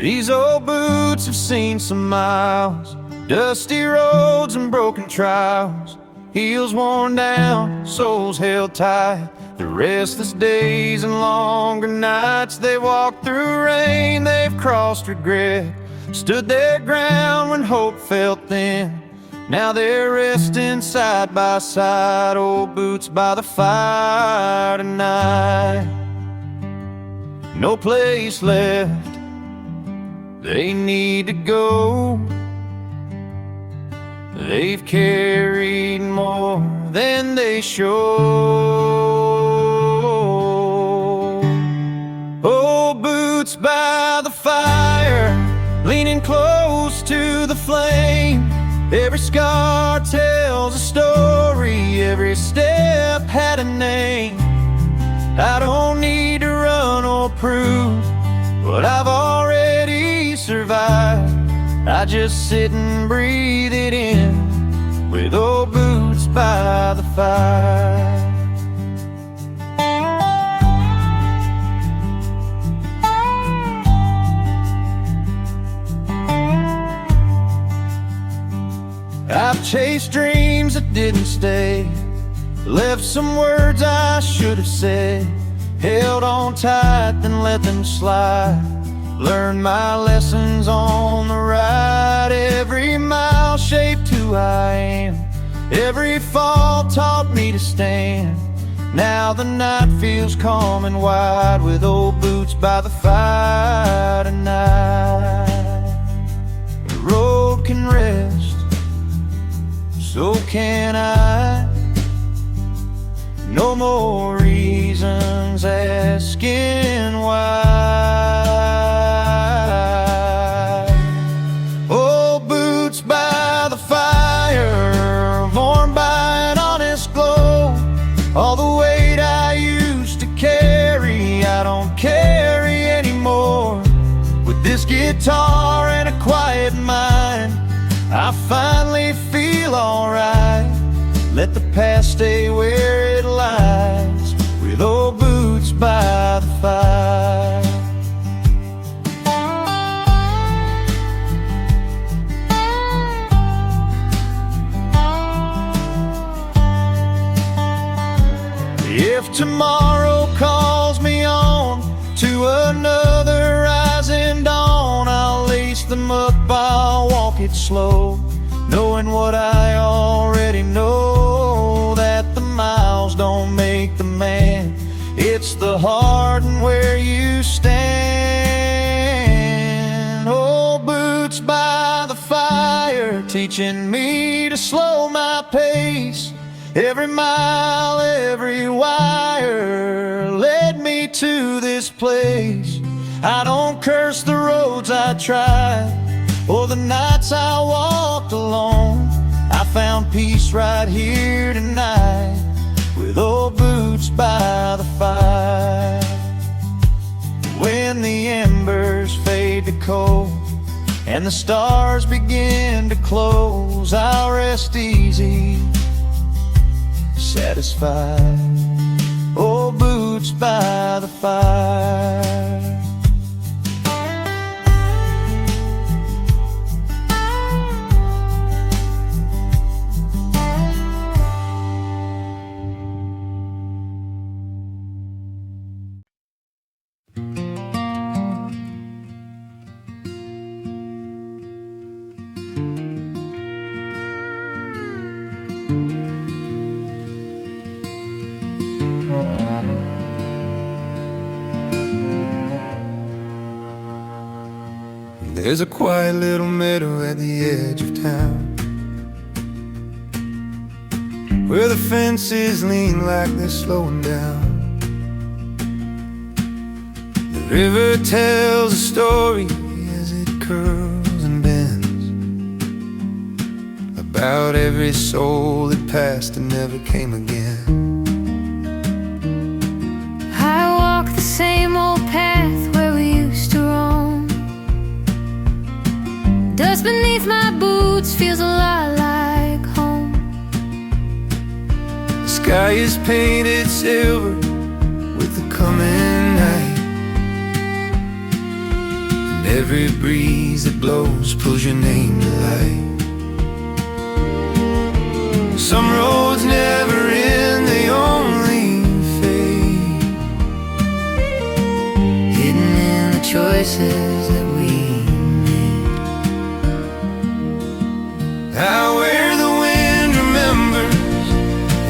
These old boots have seen some miles, dusty roads and broken trials. Heels worn down, soles held tight. The restless days and longer nights, they walked through rain, they've crossed regret, stood their ground when hope felt thin. Now they're resting side by side, old boots by the fire tonight. No place left, they need to go. They've carried more than they show. Old boots by the fire, leaning close to the flame. Every scar tells a story, every step had a name. I don't need to run or prove what I've already survived. I just sit and breathe it in with old boots by the fire. I've chased dreams that didn't stay, left some words I should have said, held on tight then let them slide. Learned my lessons on the ride. Every mile shaped who I am, every fall taught me to stand. Now the night feels calm and wide with old boots by the fire tonight. The road can rest, so can I. No more reasons asking why. Old boots by the fire, warmed by an honest glow. All the weight I used to carry, I don't carry anymore. With this guitar and a quiet mind, I finally feel alright. Let the past stay where it lies with old boots by the fire. If tomorrow calls me on to another rising dawn, I'll lace them up, I'll walk it slow, knowing what I already know, that the miles don't make the man. It's the heart and where you stand. Old boots by the fire, teaching me to slow my pace. Every mile, every wire led me to this place. I don't curse the roads I tried or the nights I walked alone. I found peace right here tonight with old boots by the fire. When the embers fade to coal and the stars begin to close, I'll rest easy, satisfied. Old boots by the fire. There's a quiet little meadow at the edge of town, where the fences lean like they're slowing down. The river tells a story as it curls and bends, about every soul that passed and never came again. I walk the same old path where we used to roam. Dust beneath my boots feels a lot like home. The sky is painted silver with the coming night, and every breeze that blows pulls your name to light. Some roads never end, they only fade, hidden in the choices that we made. Out where the wind remembers,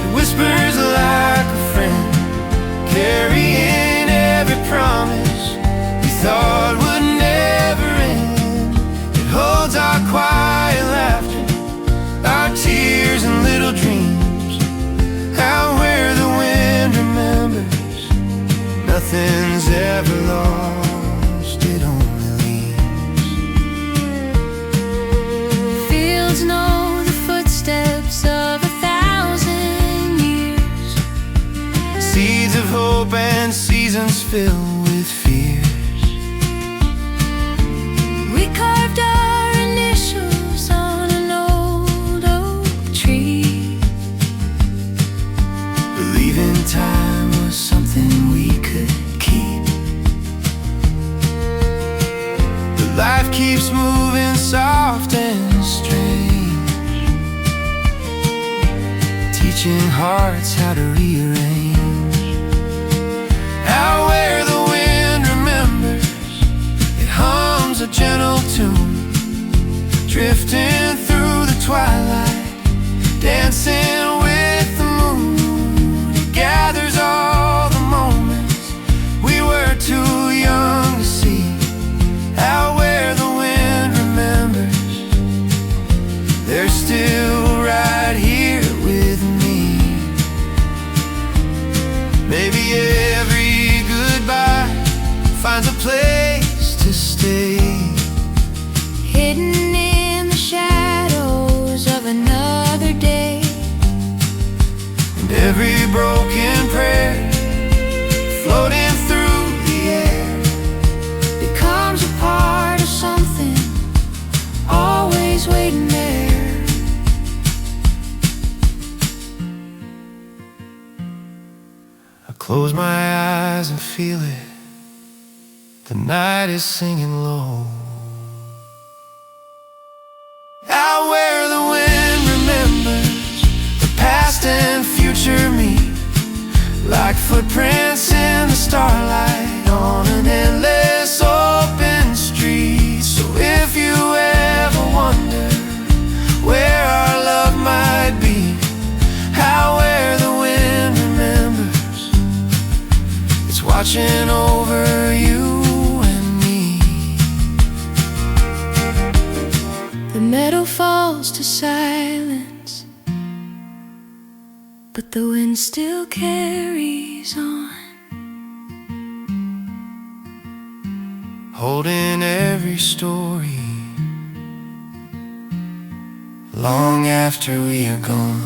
it whispers like a friend, carrying every promise we thought would never end. It holds our quiet laughter, our tears and little dreams. Out where the wind remembers, nothing's ever lost, it only leaves. Fields know the footsteps of 1,000 years, Seeds of hope and seasons filled with fears. we carved our initials on an old oak tree, Believing time was something we could keep. But life keeps moving soft and strange, teaching hearts how to rearrange. Out where the wind remembers, it hums a gentle tune, drifting through the twilight, dancing with the moon. It gathers all the moments we were too young to see. Out where the wind remembers, they're still right here with me. Maybe every goodbye finds a place to stay, hidden in the shadows of another day. and every broken prayer floating through the air Becomes a part of something always waiting there. I close my eyes and feel it, the night is singing low. Out where the wind remembers, the past and future meet, like footprints in the starlight on an endless open street. So if you ever wonder where our love might be, out where the wind remembers, it's watching over you and me. The meadow falls to silence, but the wind still carries on, holding every story long after we are gone.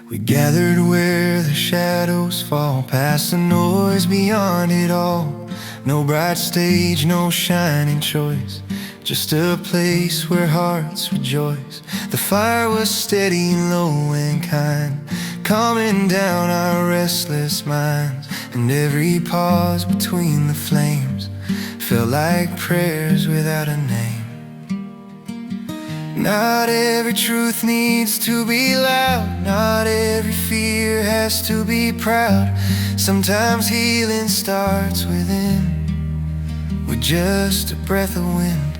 We gathered where the shadows fall, past the noise, beyond it all. No bright stage, no shining choice, just a place where hearts rejoice. The fire was steady, low and kind, calming down our restless minds. And every pause between the flames felt like prayers without a name. Not every truth needs to be loud, not every fear has to be proud. Sometimes healing starts within, with just a breath of wind.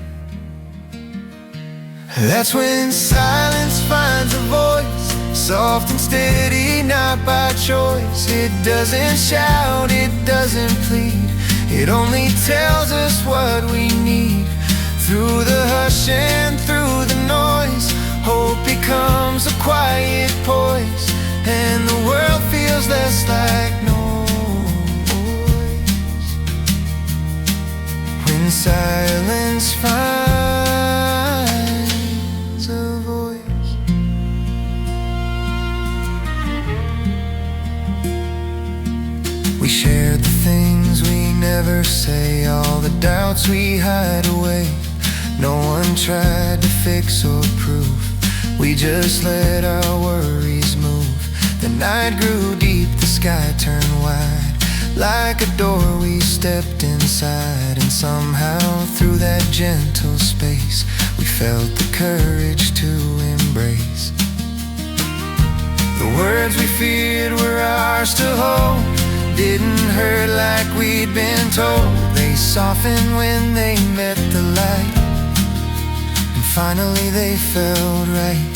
That's when silence finds a voice, soft and steady, not by choice. It doesn't shout, it doesn't plead, it only tells us what we need. Through the hush and through the Hope becomes a quiet poise, and the world feels less like noise. When silence finds a voice. We shared the things we never say, all the doubts we hide away. No one tried to fix or prove, we just let our worries move. The night grew deep, the sky turned wide. Like a door we stepped inside, and somehow through that gentle space we felt the courage to embrace. The words we feared were ours to hold, didn't hurt like we'd been told. They softened when they met the light, and finally they felt right.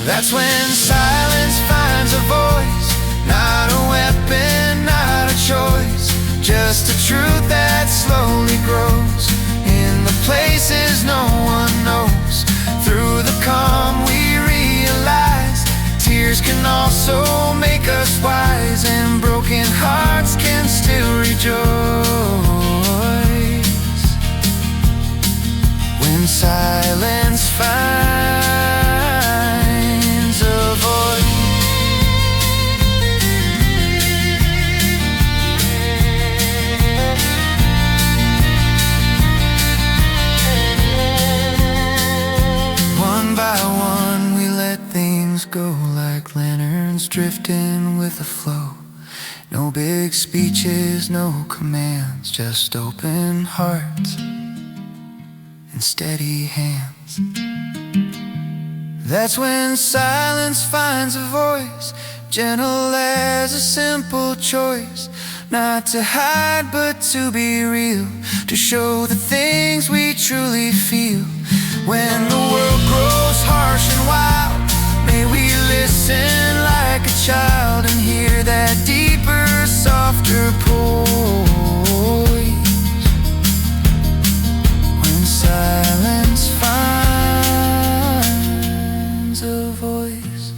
That's when silence finds a voice, not a weapon, not a choice, just a truth that slowly grows in the places no one knows. Through the calm we realize tears can also make us wise, and broken hearts can still rejoice. When silence finds a voice. One by one we let things go, like lanterns drifting with the flow. No big speeches, no commands, just open hearts and steady hands. That's when silence finds a voice, gentle as a simple choice, not to hide but to be real, to show the things we truly feel. When the world grows harsh and wild, may we listen like a child and hear that deeper, softer poise. When silence finds a voice.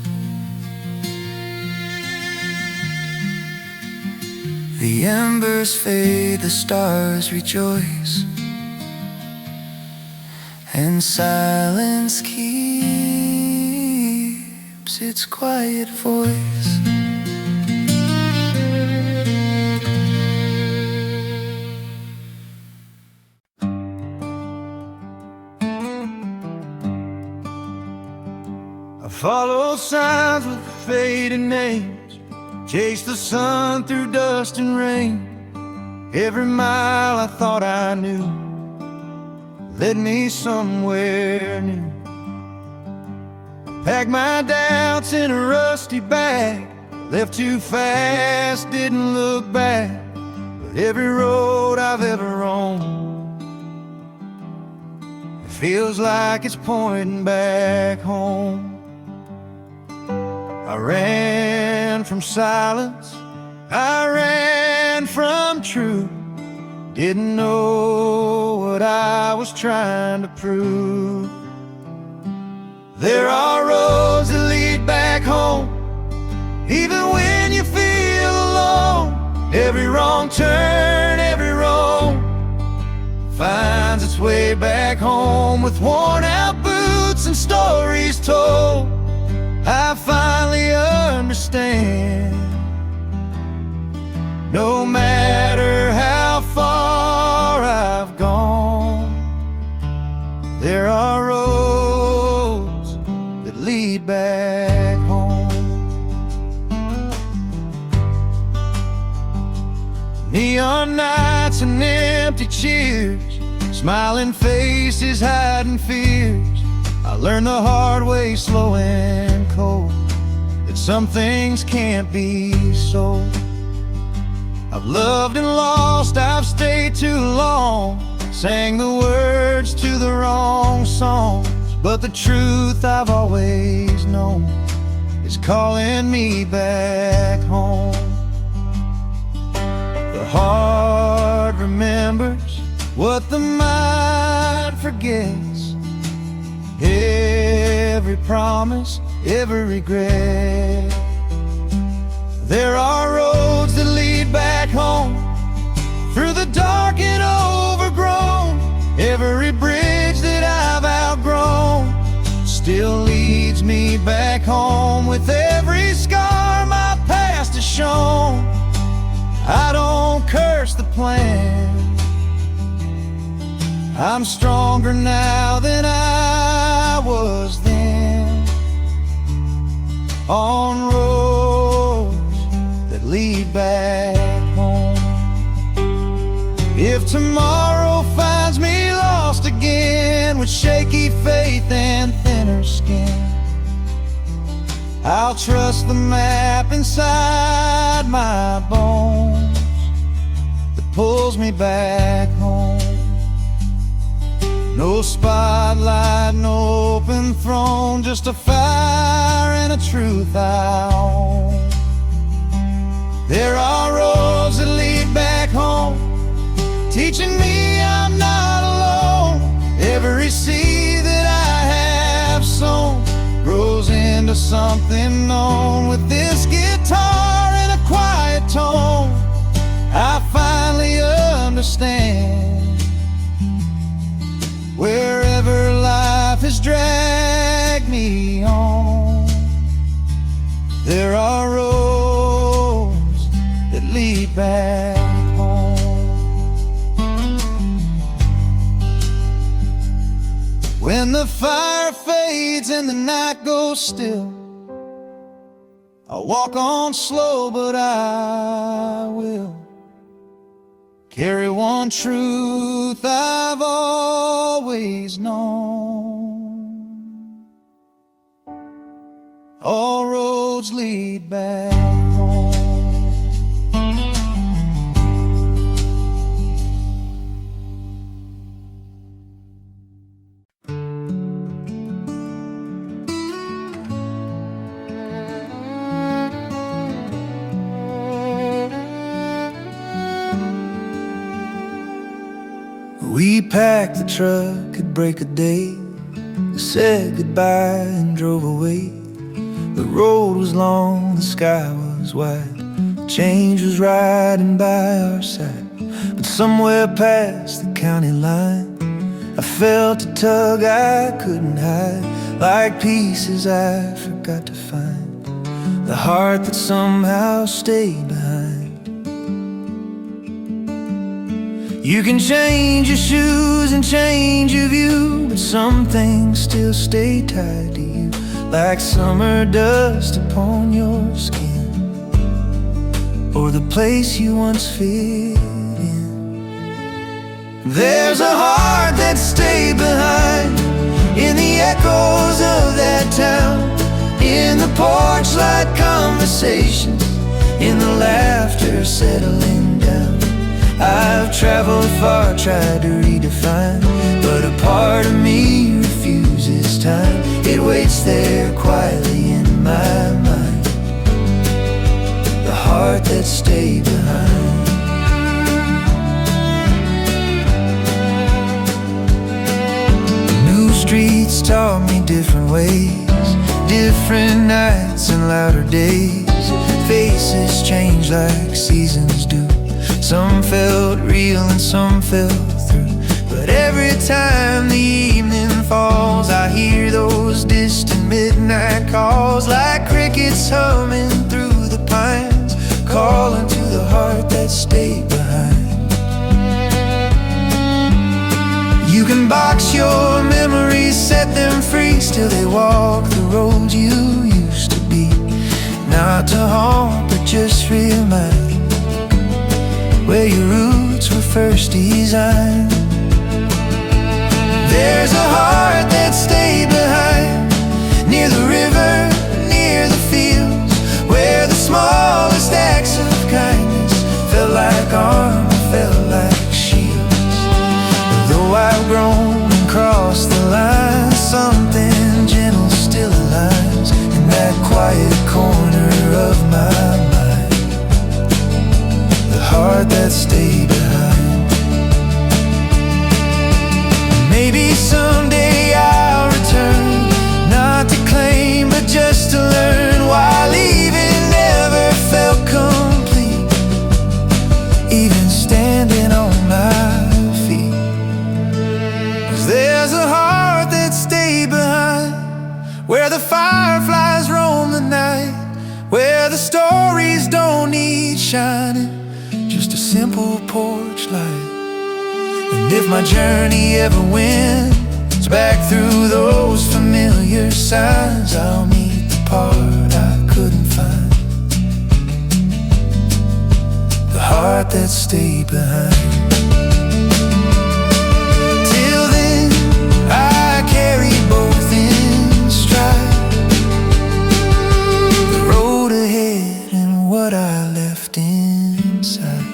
The embers fade, the stars rejoice, and silence keeps its quiet voice. I follow signs with fading names, chase the sun through dust and rain. Every mile I thought I knew led me somewhere new. Packed my doubts in a rusty bag, left too fast, didn't look back. But every road I've ever roamed, it feels like it's pointing back home. I ran from silence, I ran from truth, didn't know what I was trying to prove. There are roads that lead back home, even when you feel alone. Every wrong turn, every road finds its way back home, with worn out boots and stories told. I finally understand, no matter how far I've gone, there are roads that lead back home. Neon nights and empty cheers, smiling faces hiding fears. I learned the hard way, slow and cold, that some things can't be sold. I've loved and lost, I've stayed too long, sang the words to the wrong songs. But the truth I've always known is calling me back home. The heart remembers what the mind forgets, every promise, every regret. There are roads that lead back home, through the dark and overgrown. Every bridge that I've outgrown still leads me back home. With every scar my past has shown, I don't curse the plan. I'm stronger now than I was then, on roads that lead back home. If tomorrow finds me lost again, with shaky faith and thinner skin, I'll trust the map inside my bones that pulls me back home. No spotlight, no open throne, just a fire and a truth I own. There are roads that lead back home, teaching me I'm not alone. Every seed that I have sown grows into something known. With this guitar and a quiet tone, I finally understand. Wherever life has dragged me on, there are roads that lead back home. When the fire fades and the night goes still, I'll walk on slow, but I will carry one truth I've always known. All roads lead back home. We packed the truck at break of day, said goodbye and drove away. The road was long, the sky was wide, change was riding by our side. But somewhere past the county line, I felt a tug I couldn't hide, like pieces I forgot to find, the heart that somehow stayed behind. You can change your shoes and change your view, but some things still stay tied to you, like summer dust upon your skin, or the place you once fit in. There's a heart that stayed behind, in the echoes of that town, in the porch light conversations, in the laughter settling down. I've traveled far, tried to redefine, but a part of me refuses time. It waits there quietly in my mind, the heart that stayed behind. New streets taught me different ways, different nights and louder days. Faces change like seasons do, some felt real and some fell through. But every time the evening falls, I hear those distant midnight calls, like crickets humming through the pines, calling to the heart that stayed behind. You can box your memories, set them free, still they walk the roads you used to be, not to haunt but just remind where your roots were first designed. There's a heart that stayed behind, near the river, near the fields, where the smallest acts of kindness felt like armor, felt like shields. Though I've grown and crossed the line, something gentle still aligns in that quiet corner of my mind, the heart that stayed behind. Maybe someday I'll return porch light. And if my journey ever wins back through those familiar signs, I'll meet the part I couldn't find, the heart that stayed behind. Till then, I carry both in stride, the road ahead and what I left inside.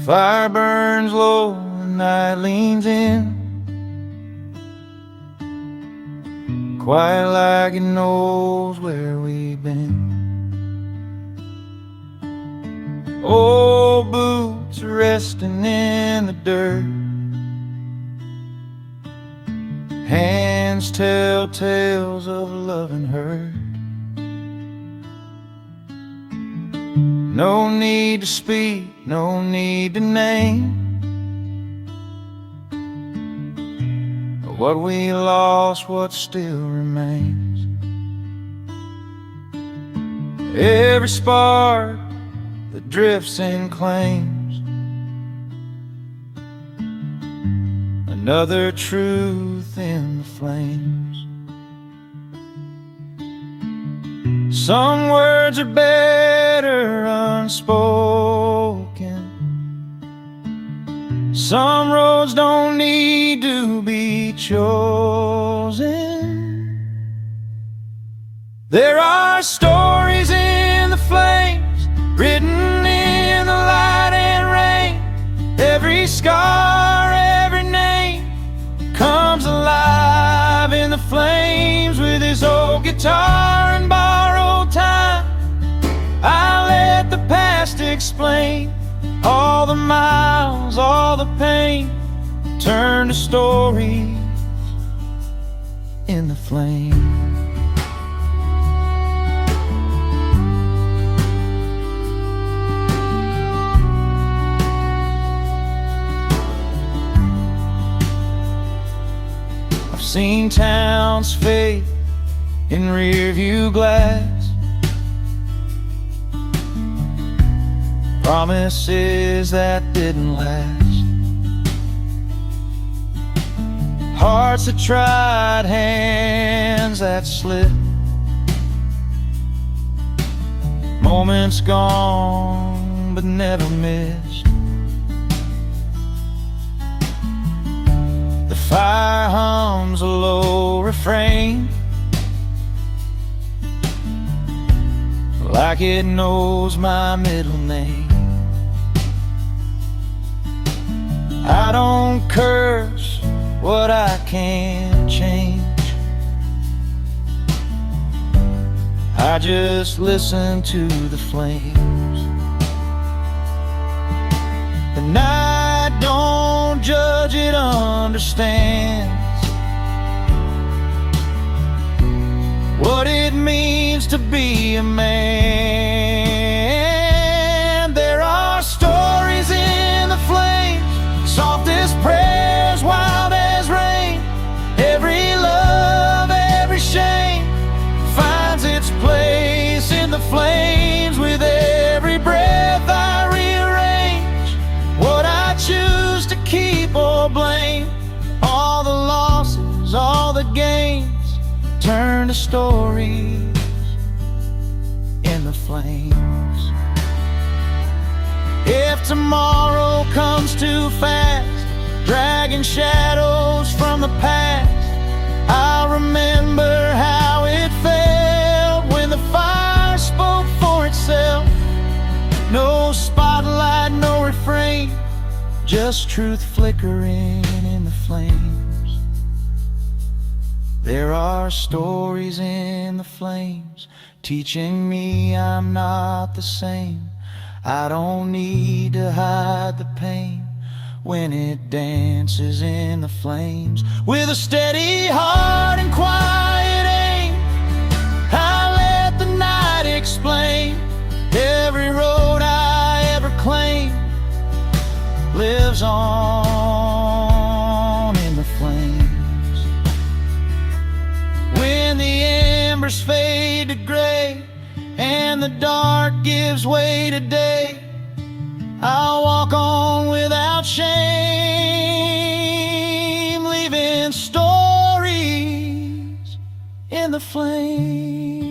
Fire burns low and night leans in, quiet like it knows where we've been. Old boots resting in the dirt, hands tell tales of love and hurt. No need to speak, no need to name what we lost, what still remains. Every spark that drifts and claims another truth in the flames. Some words are better unspoken, some roads don't need to be chosen. There are stories in the flames, written in the light and rain. Every scar, every name comes alive in the flames. With his old guitar and borrowed time, I let the past explain all the miles, all the pain, turn to stories in the flame. I've seen towns fade in rearview glass, promises that didn't last, hearts that tried, hands that slipped, moments gone but never missed. The fire hums a low refrain, like it knows my middle name. I don't curse what I can't change, I just listen to the flames. And I don't judge, it understands what it means to be a man. There are stories in the flames, soft as prayers, wild as rain. Every love, every shame finds its place in the flames. With every breath I rearrange what I choose to keep or blame. All the losses, all the gains turn to stories in the flames. If tomorrow comes too fast, dragging shadows from the past, I'll remember how it felt when the fire spoke for itself. No spotlight, no refrain, just truth flickering in the flames. There are stories in the flames, teaching me I'm not the same. I don't need to hide the pain when it dances in the flames. With a steady heart and quiet aim, lives on in the flames. When the embers fade to gray and the dark gives way to day, I'll walk on without shame, leaving stories in the flames.